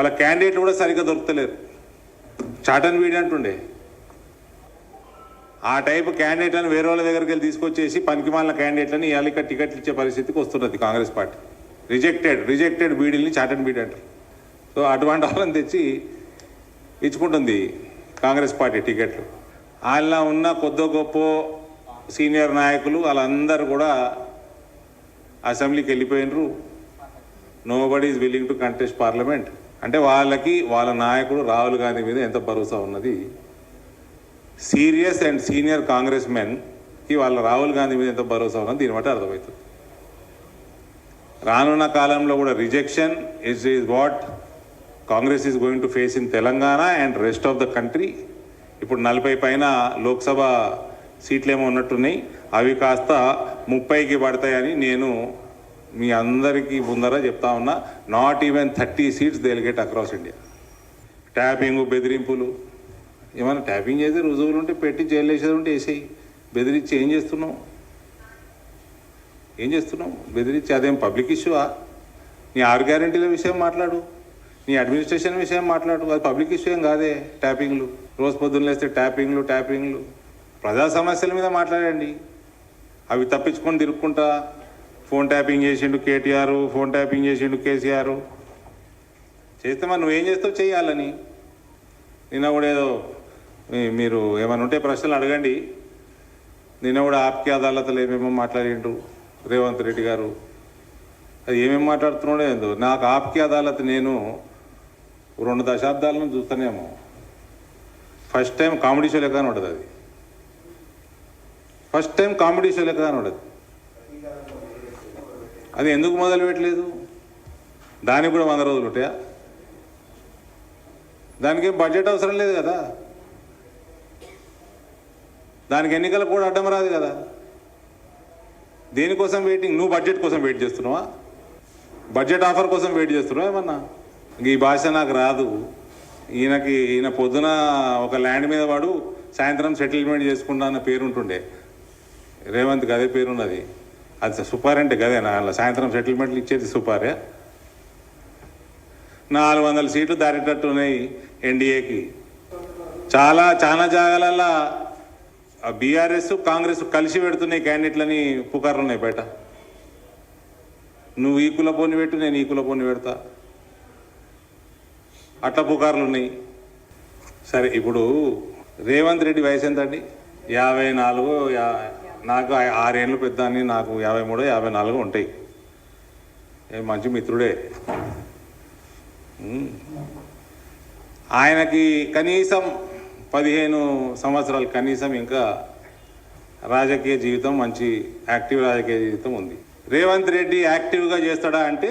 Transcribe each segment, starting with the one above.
వాళ్ళ క్యాండిడేట్లు కూడా సరిగ్గా దొరుకుతలేరు. చాటన్ వీడి అంటుండే ఆ టైపు క్యాండిడేట్లను వేరే వాళ్ళ దగ్గరికి వెళ్ళి తీసుకొచ్చేసి పనికిమాలిన క్యాండిడేట్లను ఇవాళ టికెట్లు ఇచ్చే పరిస్థితికి వస్తున్నది కాంగ్రెస్ పార్టీ. రిజెక్టెడ్ బీడీల్ని చాటన్ బీడీ అంటారు. సో అటువంటి వాళ్ళని తెచ్చి ఇచ్చుకుంటుంది కాంగ్రెస్ పార్టీ టికెట్లు. వాళ్ళ ఉన్న కొద్ది గొప్ప సీనియర్ నాయకులు వాళ్ళందరూ కూడా అసెంబ్లీకి వెళ్ళిపోయినరు. Nobody is willing to contest parliament. అంటే వాళ్ళకి వాళ్ళ నాయకుడు రాహుల్ గాంధీ మీద ఎంత భరోసా ఉన్నది. సీరియస్ అండ్ సీనియర్ కాంగ్రెస్ మెన్కి వాళ్ళ రాహుల్ గాంధీ మీద ఎంత భరోసా ఉన్నది దీన్ని బట్టి అర్థమవుతుంది. రానున్న కాలంలో కూడా rejection is what Congress is going to face in Telangana and rest of the country. ఇప్పుడు 40 పైన లోక్సభ సీట్లు ఏమో ఉన్నట్టున్నాయి, అవి కాస్త 30కి పడతాయని నేను మీ అందరికీ ముందర చెప్తా ఉన్నా. Not even 30 seats they will get across India. Tapping, బెదిరింపులు, ఏమైనా ట్యాపింగ్ చేసి రుజువులు ఉంటే పెట్టి జైలు వేసేది ఉంటే వేసేయి. బెదిరించి ఏం చేస్తున్నావు? బెదిరించి అదేం పబ్లిక్ ఇష్యూవా? నీ 6 గ్యారెంటీల విషయం మాట్లాడు, నీ అడ్మినిస్ట్రేషన్ విషయం మాట్లాడు. అది పబ్లిక్ ఇష్యూ ఏం కాదే. ట్యాపింగ్లు రోజు పొద్దున్న లేస్తే ట్యాపింగ్లు ప్రజా సమస్యల మీద మాట్లాడండి. అవి తప్పించుకొని తిరుక్కుంటా ఫోన్ ట్యాపింగ్ చేసిండు కేటీఆర్, ఫోన్ ట్యాపింగ్ చేసిండు కేసీఆర్. చేస్తే మరి నువ్వేం చేస్తావు? చేయాలని. నిన్న కూడా ఏదో మీరు ఏమైనా ఉంటే ప్రశ్నలు అడగండి. నిన్న కూడా ఆప్కి అదాలతలు ఏమేమో మాట్లాడిండు రేవంత్ రెడ్డి గారు. అది ఏమేమి మాట్లాడుతున్నాడో ఏందో. నాకు ఆప్కి అదాలత్ నేను 2 దశాబ్దాల నుంచి చూస్తానేమో. ఫస్ట్ టైం కామెడీ షో లెక్కనే ఉంటుంది. అది ఫస్ట్ టైం కామెడీ షో లెక్కనే ఉంటుంది. అది ఎందుకు మొదలు పెట్టలేదు? దానికి కూడా 100 రోజులు ఉంటాయా? దానికి బడ్జెట్ అవసరం లేదు కదా. దానికి ఎన్నికల కూడా అడ్డం రాదు కదా. దేనికోసం వెయిటింగ్? నువ్వు బడ్జెట్ కోసం వెయిట్ చేస్తున్నావా? బడ్జెట్ ఆఫర్ కోసం వెయిట్ చేస్తున్నావా ఏమన్నా? ఈ భాష నాకు రాదు. ఈయన పొద్దున ఒక ల్యాండ్ మీద వాడు సాయంత్రం సెటిల్మెంట్ చేసుకుంటా అన్న పేరు ఉంటుండే. రేవంత్కి అదే పేరున్నది. అది సూపర్ అంటే గదేనా? అలా సాయంత్రం సెటిల్మెంట్లు ఇచ్చేది సూపరే. 400 సీట్లు దారేటట్టు ఉన్నాయి ఎన్డీఏకి. చాలా జాగాలల్లో బీఆర్ఎస్ కాంగ్రెస్ కలిసి పెడుతున్నాయి క్యాండిడేట్లని పుకార్లు ఉన్నాయి బయట. నువ్వు ఈ కుల పోని పెట్టు, నేను ఈ కుల పోని పెడతా, అట్లా పుకార్లు ఉన్నాయి. సరే, ఇప్పుడు రేవంత్ రెడ్డి వయసు ఎంత అండి? 54. నాకు 6 ఏళ్ళు పెద్ద అని, నాకు 53, 54 ఉంటాయి. మంచి మిత్రుడే. ఆయనకి కనీసం 15 సంవత్సరాలు కనీసం ఇంకా రాజకీయ జీవితం, మంచి యాక్టివ్ రాజకీయ జీవితం ఉంది. రేవంత్ రెడ్డి యాక్టివ్గా చేస్తాడా అంటే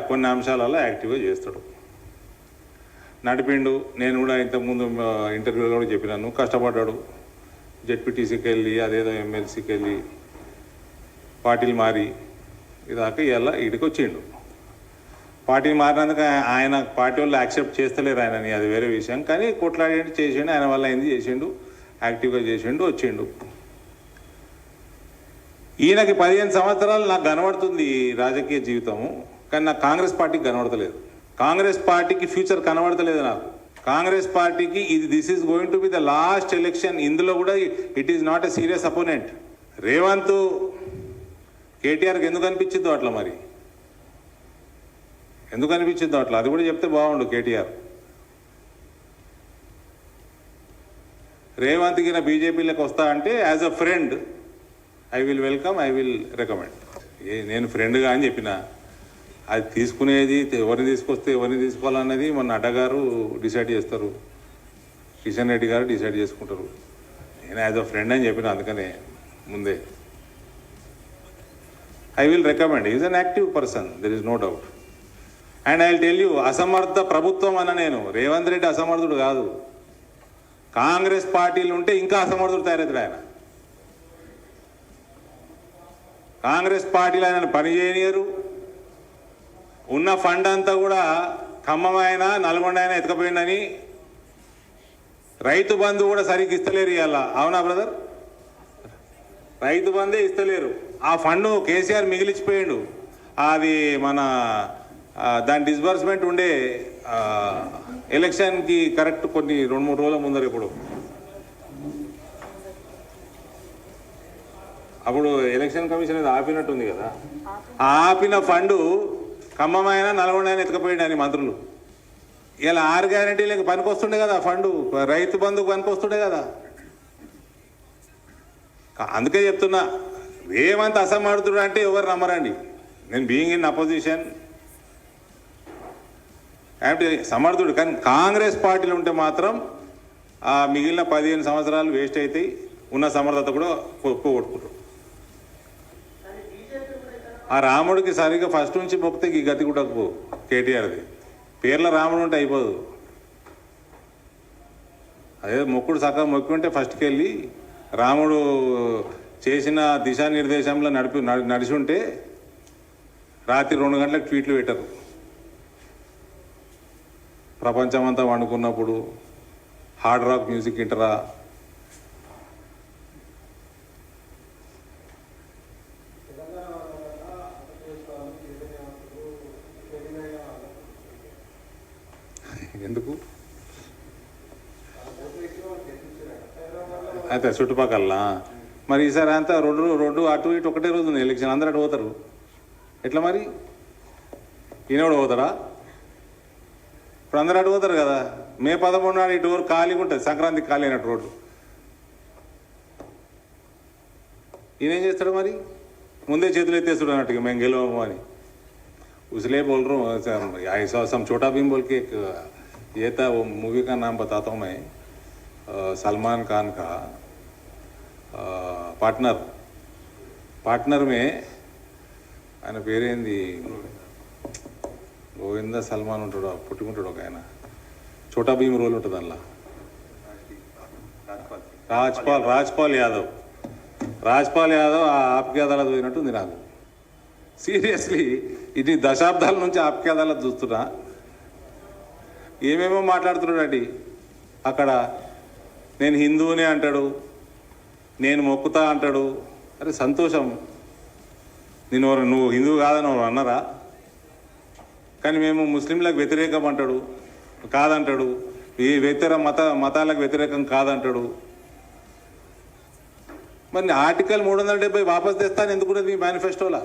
కొన్ని అంశాలలో యాక్టివ్గా చేస్తాడు. నడిపిండు. నేను కూడా ఇంతకుముందు ఇంటర్వ్యూలో కూడా చెప్పినాను. కష్టపడ్డాడు. జెడ్పీటీసీకి వెళ్ళి, అదేదో ఎమ్మెల్సీకి వెళ్ళి, పార్టీలు మారి ఇదాకా ఇలా ఇడికి వచ్చిండు. పార్టీ మారినందుకు ఆయన పార్టీ వాళ్ళు యాక్సెప్ట్ చేస్తలేరు ఆయనని, అది వేరే విషయం. కానీ కొట్లాడేంటి చేసిండు, ఆయన వల్ల అయింది చేసిండు, యాక్టివ్గా చేసిండు, వచ్చిండు. ఈయనకి 15 సంవత్సరాలు నాకు కనబడుతుంది రాజకీయ జీవితము, కానీ నాకు కాంగ్రెస్ పార్టీకి కనబడతలేదు. కాంగ్రెస్ పార్టీకి ఫ్యూచర్ కనబడతలేదు నాకు. కాంగ్రెస్ పార్టీకి this is going to be the last election. ఇందులో కూడా it is not a serious opponent. Revanth కేటీఆర్కి ఎందుకు అనిపించిందో అట్లా, మరి ఎందుకు అనిపించిందో అట్లా, అది కూడా చెప్తే బాగుండు కేటీఆర్. రేవంత్కి నా బీజేపీలోకి వస్తా అంటే as a friend I will welcome, I will recommend. నేను ఫ్రెండ్గా అని చెప్పిన. అది తీసుకునేది ఎవరిని తీసుకొస్తే ఎవరిని తీసుకోవాలన్నది మన అడ్డగారు డిసైడ్ చేస్తారు, కిషన్ రెడ్డి గారు డిసైడ్ చేసుకుంటారు. నేను యాజ్ అ ఫ్రెండ్ అని చెప్పిన, అందుకనే ముందే I will recommend. Is an active person, there is no doubt. And I will tell you, అసమర్థ ప్రభుత్వం అన్న నేను. రేవంత్ రెడ్డి అసమర్థుడు కాదు. కాంగ్రెస్ పార్టీలు ఉంటే ఇంకా అసమర్థుడు తయారవుతాడు ఆయన. కాంగ్రెస్ పార్టీలు ఆయన పని చేయనియరు. ఉన్న ఫండ్ అంతా కూడా ఖమ్మం అయినా నల్గొండ అయినా ఎత్తుకపోయిందని, రైతు బంధు కూడా సరిగ్గా ఇస్తలేరు ఇవాళ. అవునా బ్రదర్? రైతు బంధే ఇస్తలేరు. ఆ ఫండ్ కేసీఆర్ మిగిలిచిపోయిండు. అది మన దాని డిస్బర్స్మెంట్ ఉండే ఎలక్షన్కి కరెక్ట్ కొన్ని 2-3 రోజుల ముందర ఇప్పుడు అప్పుడు ఎలక్షన్ కమిషన్ అనేది ఆపినట్టుంది కదా, ఆపిన ఫండు ఖమ్మమైన నల్గొండ ఎత్తుకపోయింది అని మంత్రులు. ఇలా 6 గ్యారెంటీలకు పనికొస్తుండే కదా ఫండు, రైతు బంధుకు పనికొస్తుండే కదా. అందుకే చెప్తున్నా, రేవంత్ అసమర్థుడు అంటే ఎవరు నమ్మరండి. నేను బీయింగ్ ఇన్ అపోజిషన్ అంటే సమర్థుడు, కానీ కాంగ్రెస్ పార్టీలో ఉంటే మాత్రం ఆ మిగిలిన 15 సంవత్సరాలు వేస్ట్ అవుతాయి, ఉన్న సమర్థత కూడా కొట్టుకుంటారు. ఆ రాముడికి సరిగ్గా ఫస్ట్ నుంచి మొక్కితే ఈ గతి కూడా కేటీఆర్ది. పేర్ల రాముడు ఉంటే అయిపోదు. అదే మొక్కుడు సగం మొక్కుంటే ఫస్ట్కి వెళ్ళి రాముడు చేసిన దిశానిర్దేశంలో నడిచి ఉంటే రాత్రి 2 గంటలకు ట్వీట్లు పెట్టరు. ప్రపంచమంతా వండుకున్నప్పుడు హార్డ్ రాక్ మ్యూజిక్ వింటరా, ఎందుకు అయితే చుట్టుపక్కల మరి ఈసారి అంతా రెండు అటు ఇటు ఒకటే రోజు ఉంది ఎలక్షన్, అందరూ అటు పోతారు. ఎట్లా మరి ఈయన కూడా పోతారా? ఇప్పుడు అందరూ అటు పోతారు కదా. మే 11 నాడు ఇటు వరకు ఖాళీగా ఉంటుంది, సంక్రాంతికి ఖాళీ అయినట్టు రోడ్డు. ఈయన ఏం చేస్తాడు మరి? ముందే చేతులు ఎత్తేస్తాడు అన్నట్టుగా మేము గెలవము అని. उसलिए बोल रहा हूँ, आई सॉ सम छोटा भीम बोल के एक ये था, वो मूवी का नाम बताता हूँ मैं, सलमान खान का पार्टनर में ఆయన పేరేంది, గోవింద సల్మాన్ ఉంటాడు, పుట్టుకుంటాడు ఒక ఆయన, छोटा भीम రోల్ ఉంటుంది అందులో. రాజ్పాల్ యాదవ్ ఆప్కే అదాలత్ పోయినట్టుంది నాకు. సీరియస్లీ ఇది దశాబ్దాల నుంచి ఆప్కే అదాలత్ చూస్తున్నా. ఏమేమో మాట్లాడుతున్నాడండి అక్కడ. నేను హిందువునే అంటాడు, నేను మొక్కుతా అంటాడు. అరే సంతోషం, నువ్వు హిందువు కాదని ఎవరు అన్నారా? కానీ మేము ముస్లింలకు వ్యతిరేకం అంటాడు, కాదంటాడు. ఈ మతాలకు వ్యతిరేకం కాదంటాడు. మరి ఆర్టికల్ 370 వాపస్ తెస్తాను ఎందుకున్నది మీ మేనిఫెస్టోలా?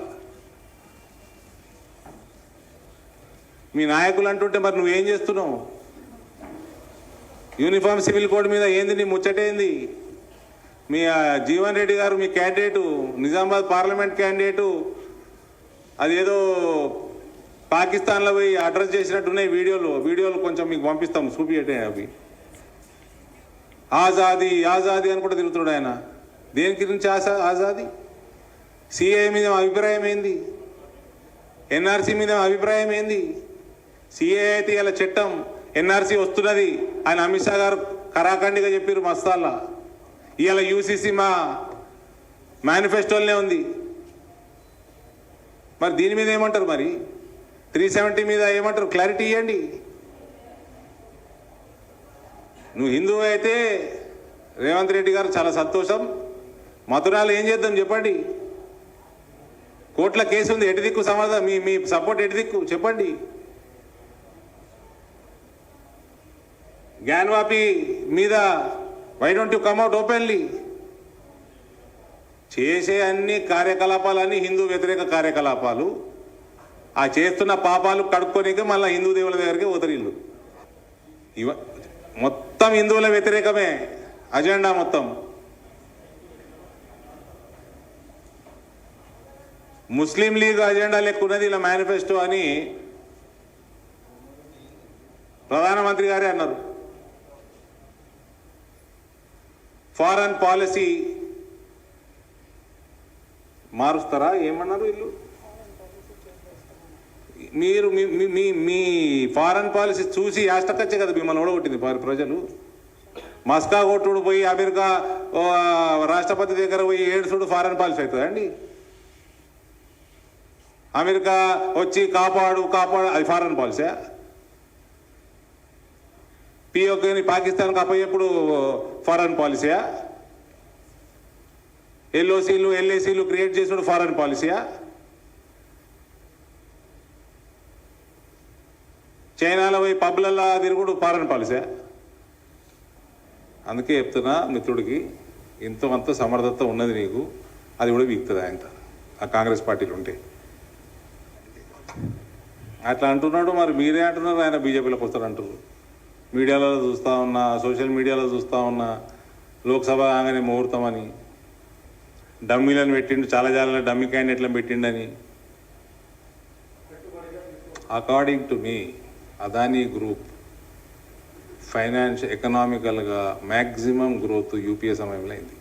మీ నాయకులు అంటుంటే మరి నువ్వేం చేస్తున్నావు? యూనిఫామ్ సివిల్ కోడ్ మీద ఏంది నీ ముచ్చటేంది? మీ జీవన్ రెడ్డి గారు మీ క్యాండిడేటు, నిజామాబాద్ పార్లమెంట్ క్యాండిడేటు, అదేదో పాకిస్తాన్లో పోయి అడ్రస్ చేసినట్టున్నాయి వీడియోలు కొంచెం మీకు పంపిస్తాం, చూపియటే. అవి ఆజాదీ అని కూడా తిరుగుతున్నాడు ఆయన. దేని గురించి ఆజాదీ? సిఏ మీద అభిప్రాయం ఏంది? ఎన్ఆర్సీ మీద అభిప్రాయం ఏంది? సిఏ అయితే ఇలా చట్టం, ఎన్ఆర్సీ వస్తున్నది ఆయన అమిత్ షా గారు కరాఖండిగా చెప్పారు మస్తాల్లా. ఇవాళ యూసీసీ మా మేనిఫెస్టోలోనే ఉంది. మరి దీని మీద ఏమంటారు? మరి 370 మీద ఏమంటారు? క్లారిటీ ఇవ్వండి. నువ్వు హిందువు అయితే రేవంత్ రెడ్డి గారు చాలా సంతోషం. మథురాలు ఏం చేద్దాం చెప్పండి. కోర్టుల కేసు ఉంది, ఎటు దిక్కు సమాధానం? మీ సపోర్ట్ ఎటు దిక్కు చెప్పండి. జ్ఞానవాపి మీద why don't you come out openly? చేసే అన్ని కార్యకలాపాలన్నీ హిందూ వ్యతిరేక కార్యకలాపాలు. ఆ చేస్తున్న పాపాలు కడుక్కోనికే మళ్ళీ హిందూ దేవుల దగ్గరికి పోతారు వీళ్ళు. మొత్తం హిందువుల వ్యతిరేకమే అజెండా మొత్తం. ముస్లిం లీగ్ అజెండా లెక్కున్నది ఇలా మేనిఫెస్టో అని ప్రధానమంత్రి గారే అన్నారు. ఫారెన్ పాలసీ మారుస్తారా ఏమన్నారు వీళ్ళు? మీరు మీ ఫారెన్ పాలసీ చూసి యాష్టకొచ్చే కదా మిమ్మల్ని ఓడగొట్టింది ప్రజలు. మస్కా కొట్టుడు పోయి అమెరికా రాష్ట్రపతి దగ్గర పోయి ఏడుసుడు ఫారెన్ పాలసీ అవుతుందండి? అమెరికా వచ్చి కాపాడు అది ఫారెన్ పాలసీ? పిఓకేని పాకిస్తాన్కి అప్పయ్యేప్పుడు ఫారెన్ పాలసీయా? ఎల్ఓసీలు ఎల్ఏసీలు క్రియేట్ చేసుడు ఫారెన్ పాలసీయా? చైనాలో పోయి పబ్లల్లో తిరుగుడు ఫారెన్ పాలసీ. అందుకే చెప్తున్నా మిత్రుడికి, ఇంత సమర్థత ఉన్నది నీకు, అది కూడా వీక్తుంది ఆయన ఆ కాంగ్రెస్ పార్టీలు ఉంటే. అట్లా అంటున్నాడు, మరి మీరే అంటున్నారు ఆయన బీజేపీలోకి వస్తారంటారు. మీడియాలో చూస్తూ ఉన్నా, సోషల్ మీడియాలో చూస్తూ ఉన్నా, లోక్సభ కాగానే ముహూర్తమని, డమ్మీలను పెట్టిండు, చాలా చాలా డమ్మీ క్యాండిడేట్లను పెట్టిండని. According to me Adani group ఎకనామికల్గా మ్యాక్సిమం గ్రోత్ యూపీఏ సమయంలో అయింది.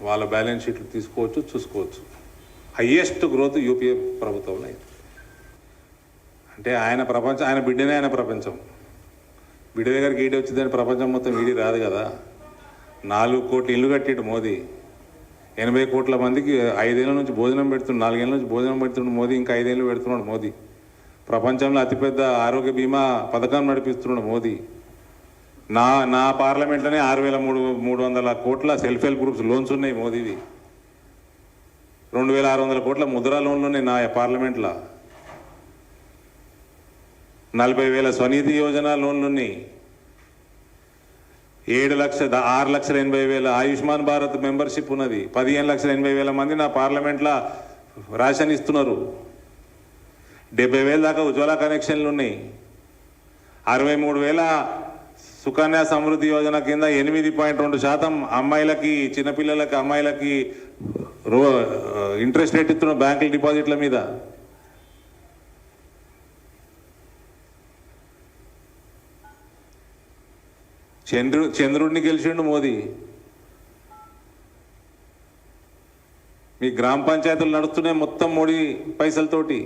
వాళ్ళ బ్యాలెన్స్ షీట్లు తీసుకోవచ్చు, చూసుకోవచ్చు. హయ్యెస్ట్ గ్రోత్ యూపీఏ ప్రభుత్వంలో అయింది. అంటే ఆయన ప్రపంచం, ఆయన బిడ్డనే ఆయన ప్రపంచం. బిడ్డ దగ్గరికి ఈడి వచ్చిందని ప్రపంచం మొత్తం ఈడి రాదు కదా. 4 కోట్ల ఇల్లు కట్టిడు మోదీ. 80 కోట్ల మందికి 5 ఏళ్ళ నుంచి భోజనం పెడుతున్నాడు, 4 ఏళ్ళ నుంచి భోజనం పెడుతున్నాడు మోదీ. ఇంకా 5 ఏళ్ళు పెడుతున్నాడు మోదీ. ప్రపంచంలో అతిపెద్ద ఆరోగ్య బీమా పథకం నడిపిస్తున్నాడు మోదీ. నా పార్లమెంట్లోనే 6,300 కోట్ల సెల్ఫ్ హెల్ప్ గ్రూప్స్ లోన్స్ ఉన్నాయి మోదీవి. 2,600 కోట్ల ముద్రా లోన్లు ఉన్నాయి నా పార్లమెంట్లో. 40,000 స్వనిధి యోజన లోన్లు ఉన్నాయి. 6,80,000 ఆయుష్మాన్ భారత్ మెంబర్షిప్ ఉన్నది. 15,80,000 మంది నా పార్లమెంట్లో రేషన్ ఇస్తున్నారు. 70,000 దాకా ఉజ్వల కనెక్షన్లు ఉన్నాయి. 63,000 సుకన్య సమృద్ధి యోజన కింద 8.2% అమ్మాయిలకి, చిన్నపిల్లలకి, అమ్మాయిలకి ఇంట్రెస్ట్ రేట్ ఇస్తున్న బ్యాంకుల డిపాజిట్ల మీద. చంద్రుడిని గెలిచిండు మోదీ. మీ గ్రామ పంచాయతీలు నడుస్తున్నాయి మొత్తం మోడీ పైసలతోటి.